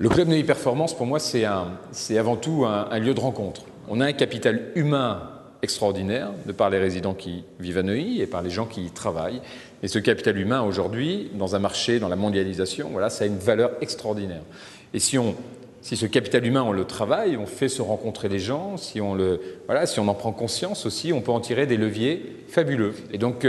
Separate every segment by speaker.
Speaker 1: Le Club Neuilly Performance, pour moi, c'est avant tout un lieu de rencontre. On a un capital humain extraordinaire, de par les résidents qui vivent à Neuilly et par les gens qui y travaillent. Et ce capital humain, aujourd'hui, dans un marché, dans la mondialisation, voilà, ça a une valeur extraordinaire. Et si ce capital humain, on le travaille, on fait se rencontrer les gens, si on en prend conscience aussi, on peut en tirer des leviers fabuleux. Et donc,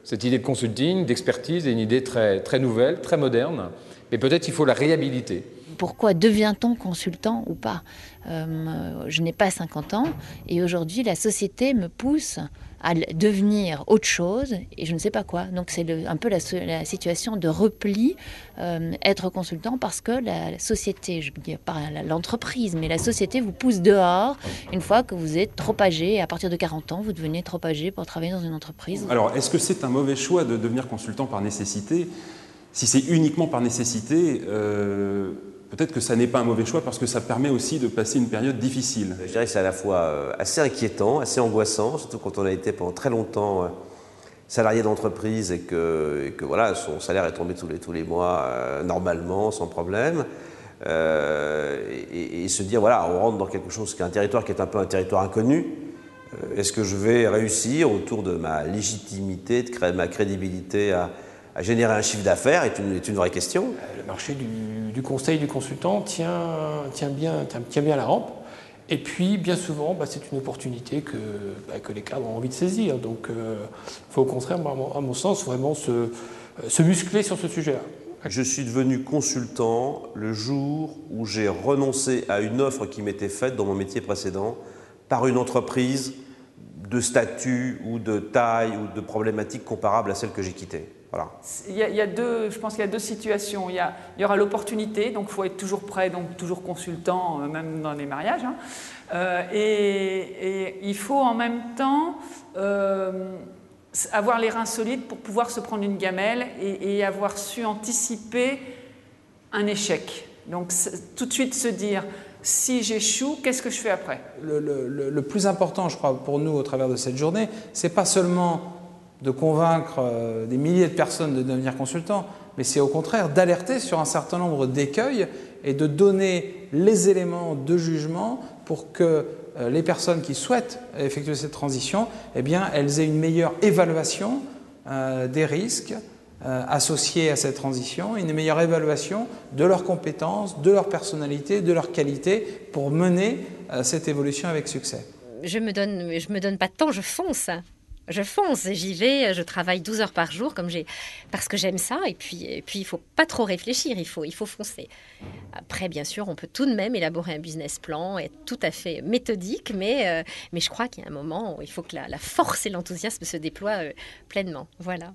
Speaker 1: cette idée de consulting, d'expertise, est une idée très, très nouvelle, très moderne, mais peut-être il faut la réhabiliter.
Speaker 2: Pourquoi devient-on consultant ou pas ? Je n'ai pas 50 ans et aujourd'hui la société me pousse à devenir autre chose et je ne sais pas quoi. Donc c'est un peu la situation de repli, être consultant parce que la société, je ne dis pas l'entreprise, mais la société vous pousse dehors une fois que vous êtes trop âgé. Et à partir de 40 ans, vous devenez trop âgé pour travailler dans une entreprise.
Speaker 3: Alors est-ce que c'est un mauvais choix de devenir consultant par nécessité ? Si c'est uniquement par nécessité, peut-être que ça n'est pas un mauvais choix parce que ça permet aussi de passer une période difficile.
Speaker 4: Je dirais que c'est à la fois assez inquiétant, assez angoissant, surtout quand on a été pendant très longtemps salarié d'entreprise et que voilà, son salaire est tombé tous les mois normalement, sans problème. Et se dire, voilà, on rentre dans quelque chose qui est un territoire qui est un peu un territoire inconnu. Est-ce que je vais réussir autour de ma légitimité, de créer ma crédibilité à générer un chiffre d'affaires est une vraie question.
Speaker 5: Le marché du conseil, du consultant tient bien la rampe. Et puis, bien souvent, c'est une opportunité que les cadres ont envie de saisir. Donc, il faut au contraire, à mon sens, vraiment se muscler sur ce sujet-là.
Speaker 4: Je suis devenu consultant le jour où j'ai renoncé à une offre qui m'était faite dans mon métier précédent par une entreprise de statut ou de taille ou de problématique comparable à celle que j'ai quittée. Voilà.
Speaker 6: Je pense qu'il y a deux situations. Il y aura l'opportunité, donc il faut être toujours prêt, donc toujours consultant, même dans les mariages. Et il faut en même temps avoir les reins solides pour pouvoir se prendre une gamelle et avoir su anticiper un échec. Donc tout de suite se dire, si j'échoue, qu'est-ce que je fais après ?
Speaker 7: Le plus important, je crois, pour nous au travers de cette journée, c'est pas seulement de convaincre des milliers de personnes de devenir consultants, mais c'est au contraire d'alerter sur un certain nombre d'écueils et de donner les éléments de jugement pour que les personnes qui souhaitent effectuer cette transition, eh bien, elles aient une meilleure évaluation des risques associés à cette transition, une meilleure évaluation de leurs compétences, de leur personnalité, de leur qualité pour mener cette évolution avec succès.
Speaker 8: Je me donne pas de temps, je fonce. Je fonce, j'y vais, je travaille 12 heures par jour parce que j'aime ça et puis il ne faut pas trop réfléchir, il faut foncer. Après, bien sûr, on peut tout de même élaborer un business plan, être tout à fait méthodique, mais je crois qu'il y a un moment où il faut que la force et l'enthousiasme se déploient pleinement. Voilà.